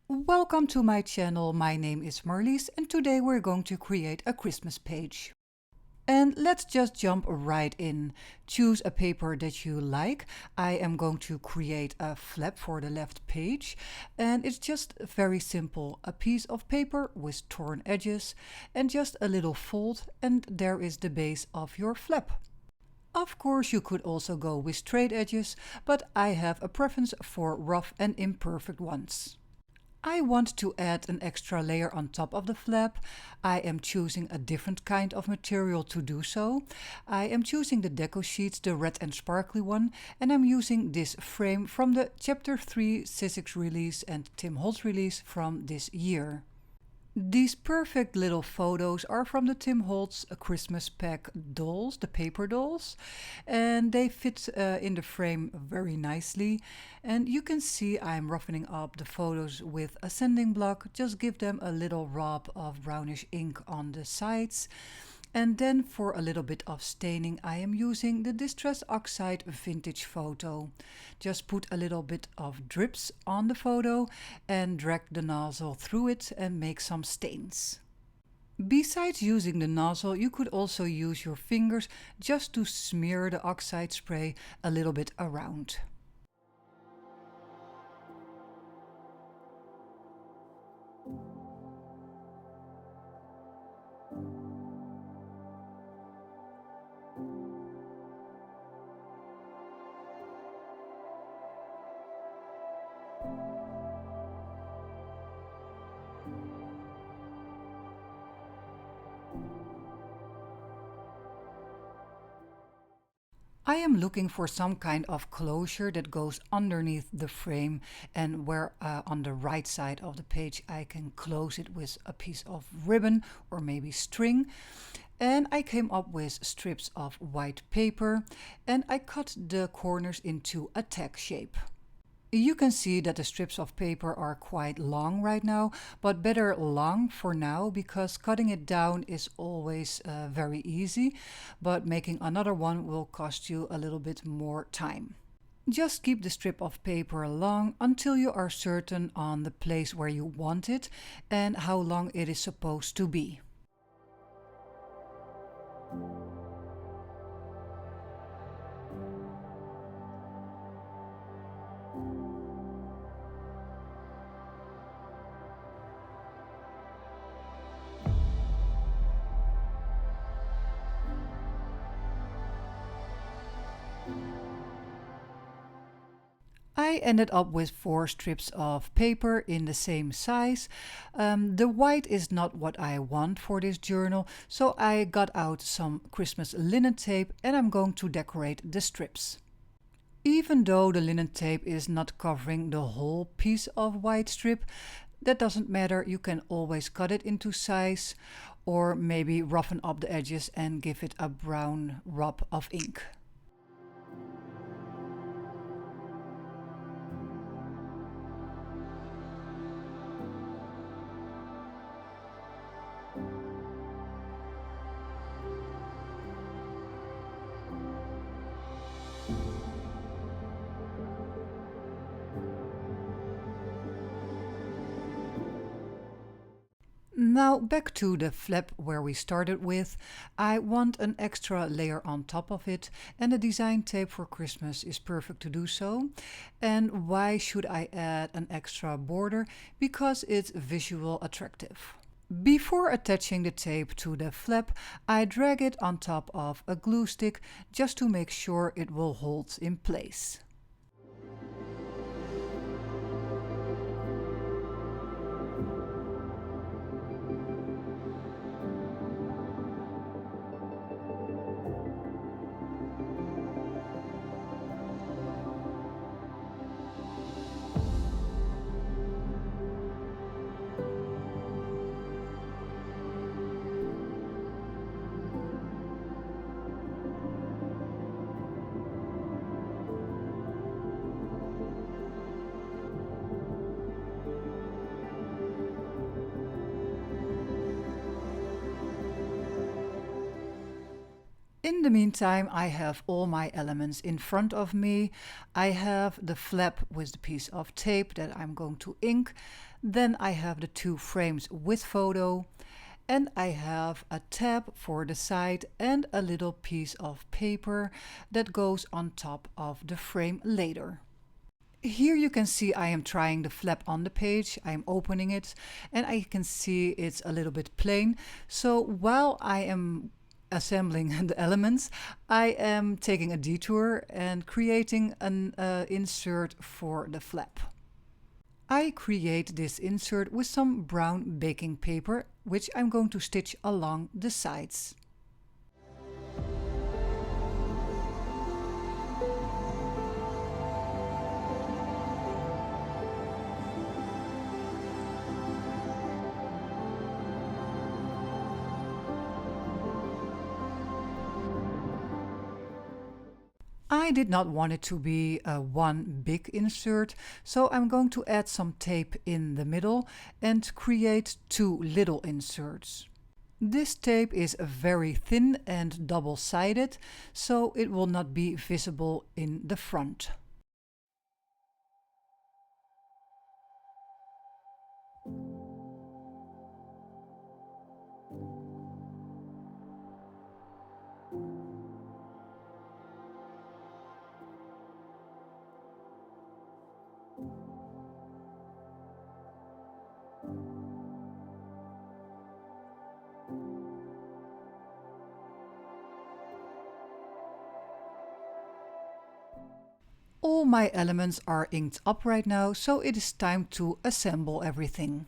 Welcome to my channel. My name is Marlies and today we're going to create a Christmas page. And let's just jump right in. Choose a paper that you like. I am going to create a flap for the left page, and it's just very simple. A piece of paper with torn edges and just a little fold, and there is the base of your flap. Of course, you could also go with straight edges, but I have a preference for rough and imperfect ones. I want to add an extra layer on top of the flap. I am choosing a different kind of material to do so. I am choosing the deco sheets, the red and sparkly one, and I'm using this frame from the Chapter 3 Sizzix release and Tim Holtz release from this year. These perfect little photos are from the Tim Holtz Christmas pack dolls, the paper dolls, and they fit in the frame very nicely. And you can see I'm roughening up the photos with a sanding block. Just give them a little rub of brownish ink on the sides. And then for a little bit of staining, I am using the Distress Oxide Vintage Photo. Just put a little bit of drips on the photo and drag the nozzle through it and make some stains. Besides using the nozzle, you could also use your fingers just to smear the oxide spray a little bit around. I am looking for some kind of closure that goes underneath the frame, and where on the right side of the page I can close it with a piece of ribbon or maybe string. And I came up with strips of white paper and I cut the corners into a tag shape. You can see that the strips of paper are quite long right now, but better long for now because cutting it down is always very easy, but making another one will cost you a little bit more time. Just keep the strip of paper long until you are certain on the place where you want it and how long it is supposed to be. I ended up with 4 strips of paper in the same size. The white is not what I want for this journal, so I got out some Christmas linen tape and I'm going to decorate the strips. Even though the linen tape is not covering the whole piece of white strip, that doesn't matter. You can always cut it into size or maybe roughen up the edges and give it a brown rub of ink. Now back to the flap where we started with. I want an extra layer on top of it, and the design tape for Christmas is perfect to do so. And why should I add an extra border? Because it's visual attractive. Before attaching the tape to the flap, I drag it on top of a glue stick just to make sure it will hold in place. In the meantime, I have all my elements in front of me. I have the flap with the piece of tape that I'm going to ink. Then I have the two frames with photo. And I have a tab for the side and a little piece of paper that goes on top of the frame later. Here you can see I am trying the flap on the page. I am opening it and I can see it's a little bit plain. So while I am assembling the elements, I am taking a detour and creating an insert for the flap. I create this insert with some brown baking paper, which I'm going to stitch along the sides. I did not want it to be one big insert, so I'm going to add some tape in the middle and create two little inserts. This tape is very thin and double-sided, so it will not be visible in the front. All my elements are inked up right now, so it is time to assemble everything.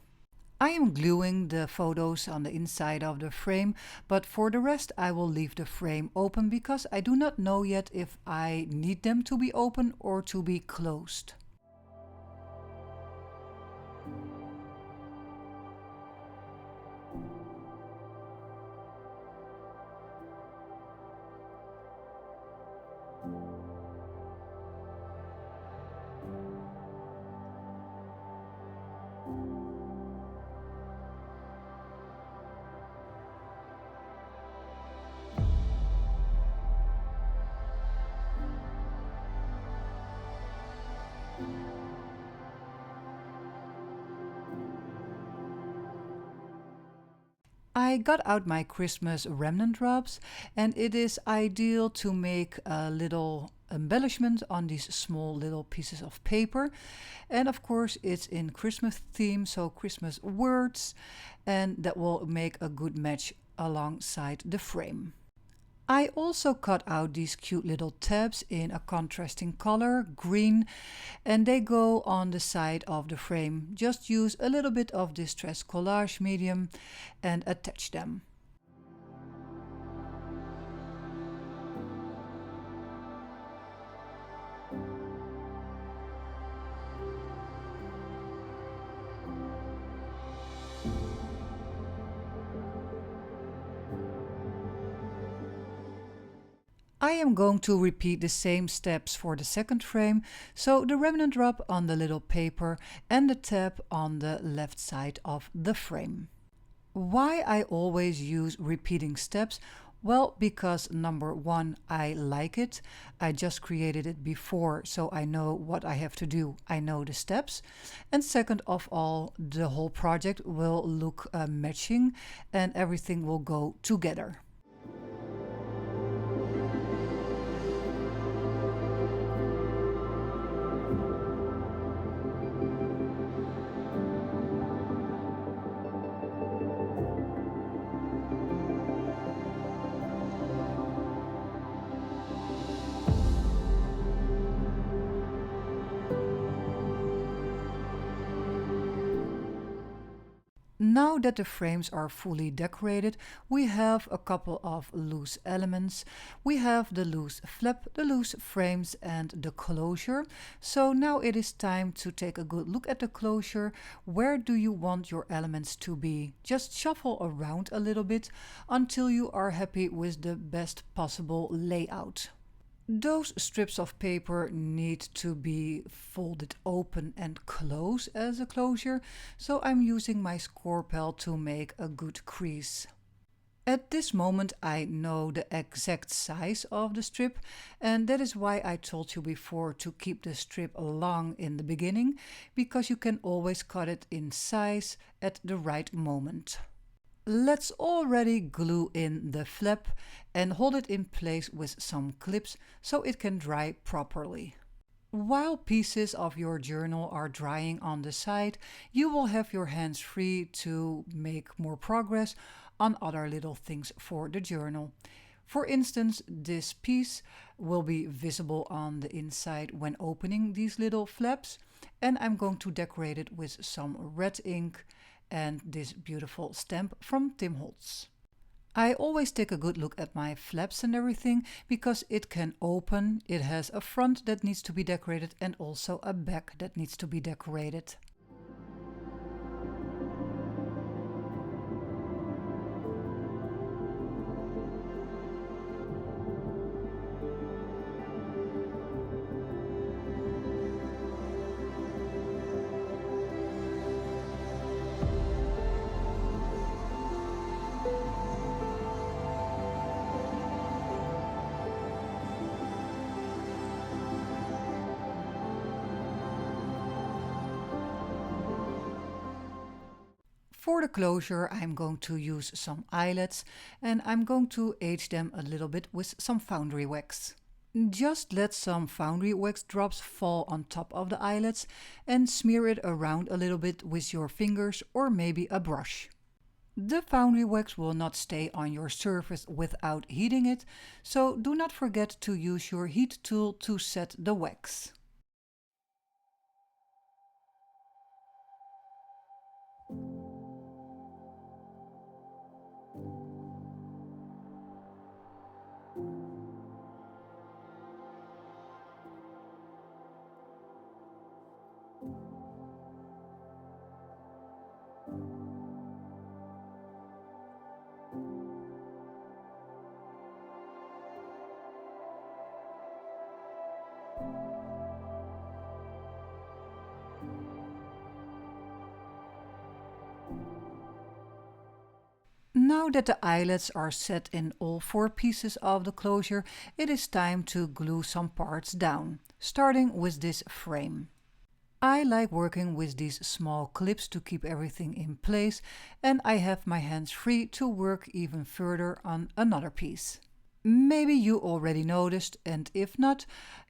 I am gluing the photos on the inside of the frame, but for the rest I will leave the frame open because I do not know yet if I need them to be open or to be closed. I got out my Christmas remnant drops, and it is ideal to make a little embellishment on these small little pieces of paper. And of course it's in Christmas theme, so Christmas words, and that will make a good match alongside the frame. I also cut out these cute little tabs in a contrasting color, green, and they go on the side of the frame. Just use a little bit of Distress Collage medium and attach them. I am going to repeat the same steps for the second frame, so the remnant drop on the little paper and the tab on the left side of the frame. Why I always use repeating steps? Well, because number one, I like it. I just created it before, so I know what I have to do. I know the steps. And second of all, the whole project will look matching and everything will go together. Now that the frames are fully decorated, we have a couple of loose elements. We have the loose flap, the loose frames, and the closure. So now it is time to take a good look at the closure. Where do you want your elements to be? Just shuffle around a little bit until you are happy with the best possible layout. Those strips of paper need to be folded open and close as a closure, so I'm using my score pal to make a good crease. At this moment I know the exact size of the strip, and that is why I told you before to keep the strip long in the beginning, because you can always cut it in size at the right moment. Let's already glue in the flap and hold it in place with some clips so it can dry properly. While pieces of your journal are drying on the side, you will have your hands free to make more progress on other little things for the journal. For instance, this piece will be visible on the inside when opening these little flaps, and I'm going to decorate it with some red ink and this beautiful stamp from Tim Holtz. I always take a good look at my flaps and everything because it can open, it has a front that needs to be decorated and also a back that needs to be decorated. For the closure, I'm going to use some eyelets and I'm going to age them a little bit with some Foundry Wax. Just let some Foundry Wax drops fall on top of the eyelets and smear it around a little bit with your fingers or maybe a brush. The Foundry Wax will not stay on your surface without heating it, so do not forget to use your heat tool to set the wax. Now that the eyelets are set in all 4 pieces of the closure, it is time to glue some parts down, starting with this frame. I like working with these small clips to keep everything in place, and I have my hands free to work even further on another piece. Maybe you already noticed, and if not,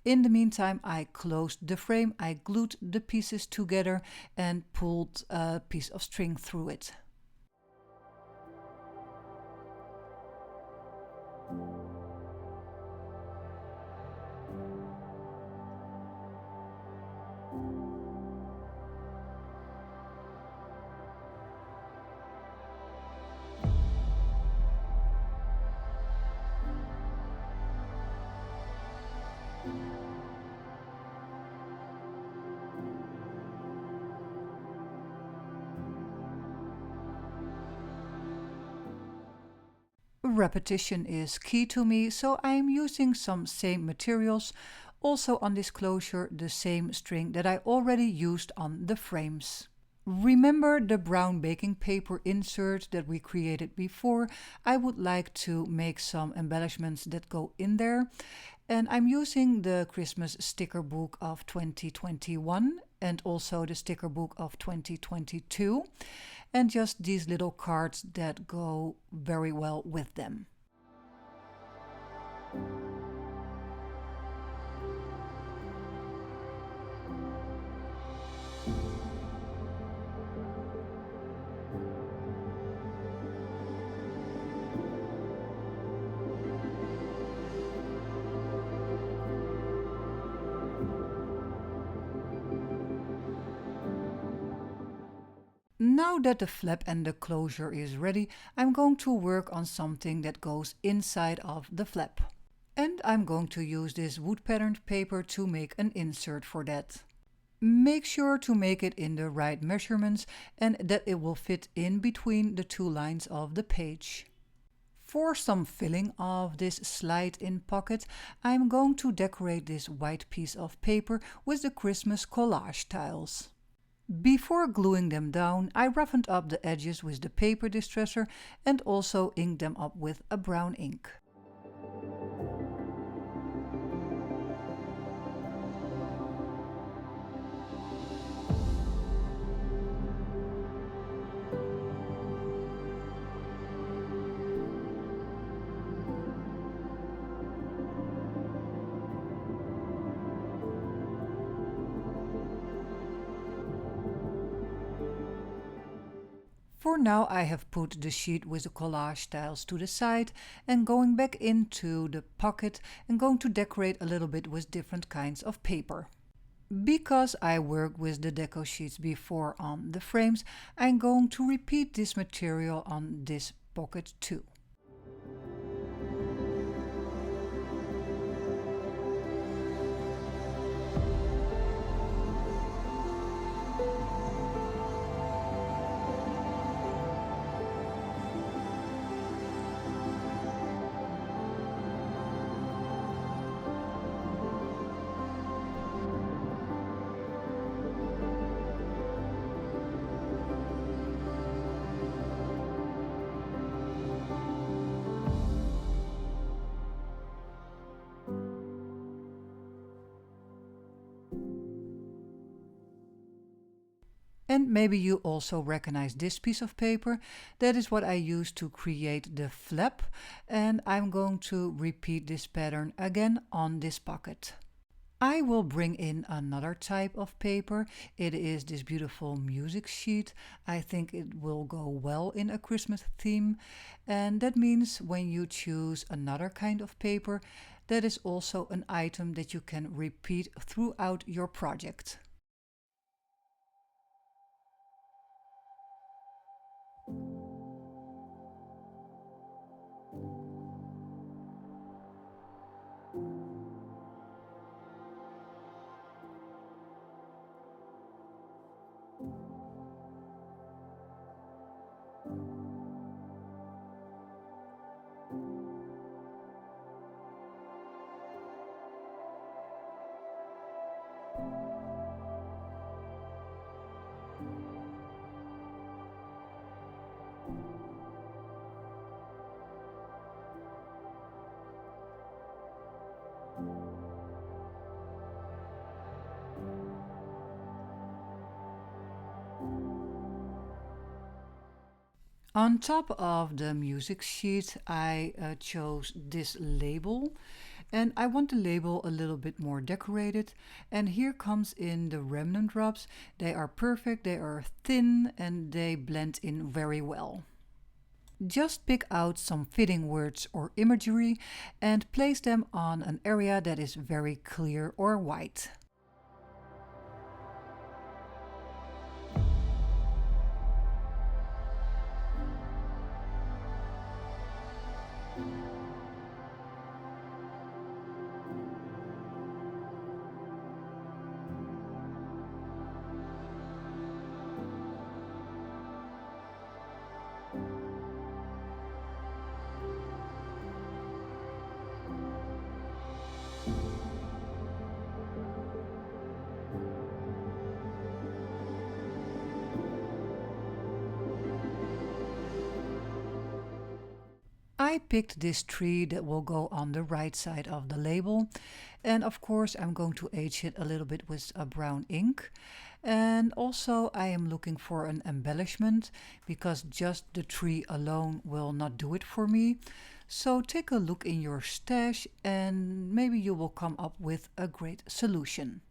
in the meantime I closed the frame, I glued the pieces together and pulled a piece of string through it. Repetition is key to me, so I am using some same materials, also on this closure the same string that I already used on the frames. Remember the brown baking paper insert that we created before? I would like to make some embellishments that go in there, and I'm using the Christmas sticker book of 2021 and also the sticker book of 2022, and just these little cards that go very well with them. Now that the flap and the closure is ready, I'm going to work on something that goes inside of the flap. And I'm going to use this wood patterned paper to make an insert for that. Make sure to make it in the right measurements and that it will fit in between the 2 lines of the page. For some filling of this slide-in pocket, I'm going to decorate this white piece of paper with the Christmas collage tiles. Before gluing them down, I roughened up the edges with the paper distresser and also inked them up with a brown ink. For now I have put the sheet with the collage styles to the side and going back into the pocket and going to decorate a little bit with different kinds of paper. Because I worked with the deco sheets before on the frames, I'm going to repeat this material on this pocket too. And maybe you also recognize this piece of paper. That is what I used to create the flap, and I'm going to repeat this pattern again on this pocket. I will bring in another type of paper. It is this beautiful music sheet. I think it will go well in a Christmas theme, and that means when you choose another kind of paper, that is also an item that you can repeat throughout your project. On top of the music sheet, I chose this label, and I want the label a little bit more decorated. And here comes in the remnant drops. They are perfect, they are thin, and they blend in very well. Just pick out some fitting words or imagery and place them on an area that is very clear or white. I picked this tree that will go on the right side of the label, and of course I'm going to age it a little bit with a brown ink. And also I am looking for an embellishment because just the tree alone will not do it for me. So take a look in your stash and maybe you will come up with a great solution.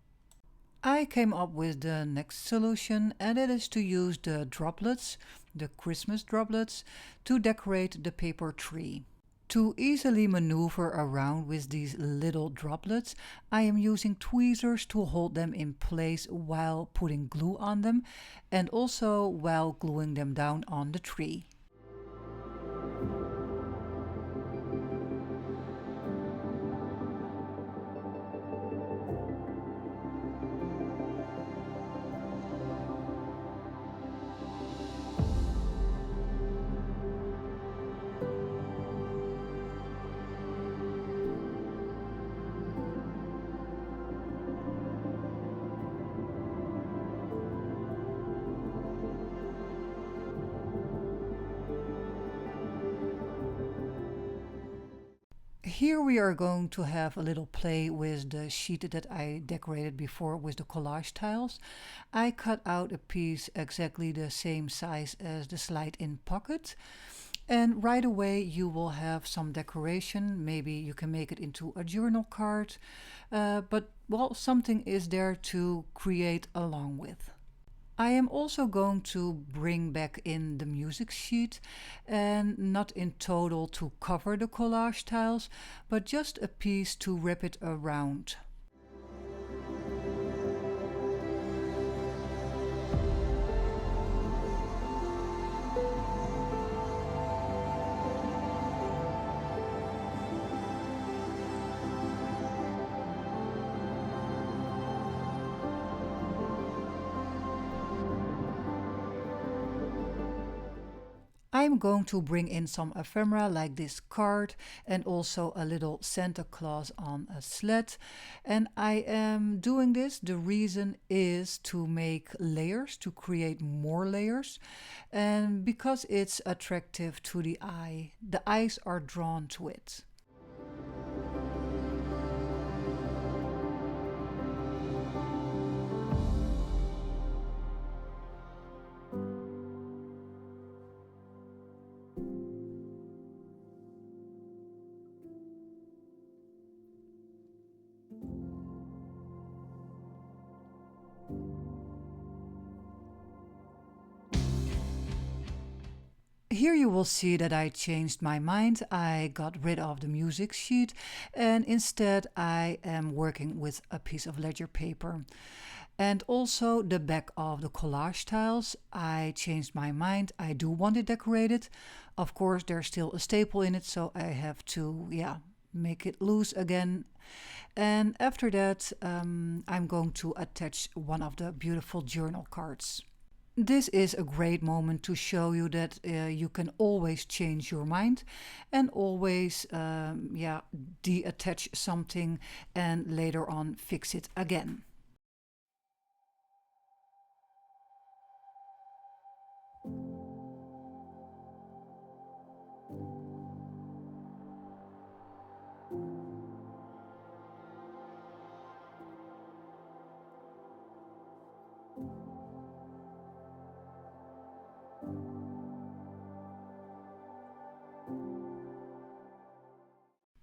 I came up with the next solution, and it is to use the droplets, the Christmas droplets, to decorate the paper tree. To easily maneuver around with these little droplets, I am using tweezers to hold them in place while putting glue on them and also while gluing them down on the tree. Here we are going to have a little play with the sheet that I decorated before with the collage tiles. I cut out a piece exactly the same size as the slide-in pocket. And right away you will have some decoration. Maybe you can make it into a journal card. But well, something is there to create along with. I am also going to bring back in the music sheet, and not in total to cover the collage tiles, but just a piece to wrap it around. I'm going to bring in some ephemera like this card and also a little Santa Claus on a sled. And I am doing this, the reason is to make layers, to create more layers. And because it's attractive to the eyes are drawn to it. Here you will see that I changed my mind. I got rid of the music sheet and instead I am working with a piece of ledger paper. And also the back of the collage tiles, I changed my mind. I do want it decorated. Of course, there's still a staple in it, so I have to, make it loose again. And after that, I'm going to attach one of the beautiful journal cards. This is a great moment to show you that you can always change your mind and always detach something and later on fix it again.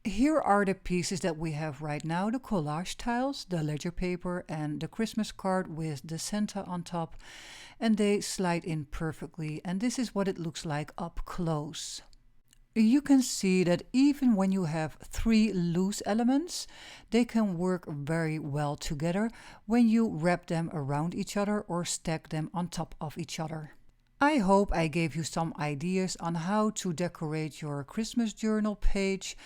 Here are the pieces that we have right now, the collage tiles, the ledger paper and the Christmas card with the Santa on top, and they slide in perfectly, and this is what it looks like up close. You can see that even when you have three loose elements, they can work very well together when you wrap them around each other or stack them on top of each other. I hope I gave you some ideas on how to decorate your Christmas journal page.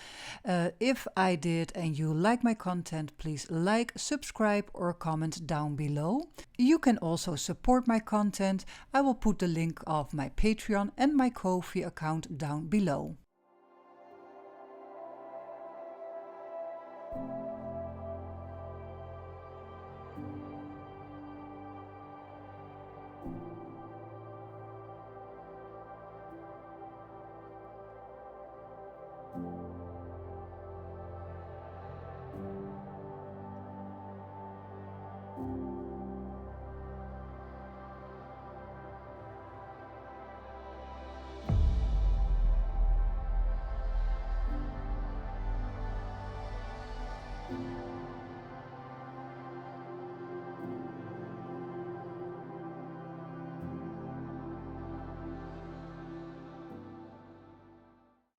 If I did and you like my content, please like, subscribe or comment down below. You can also support my content. I will put the link of my Patreon and my Ko-fi account down below.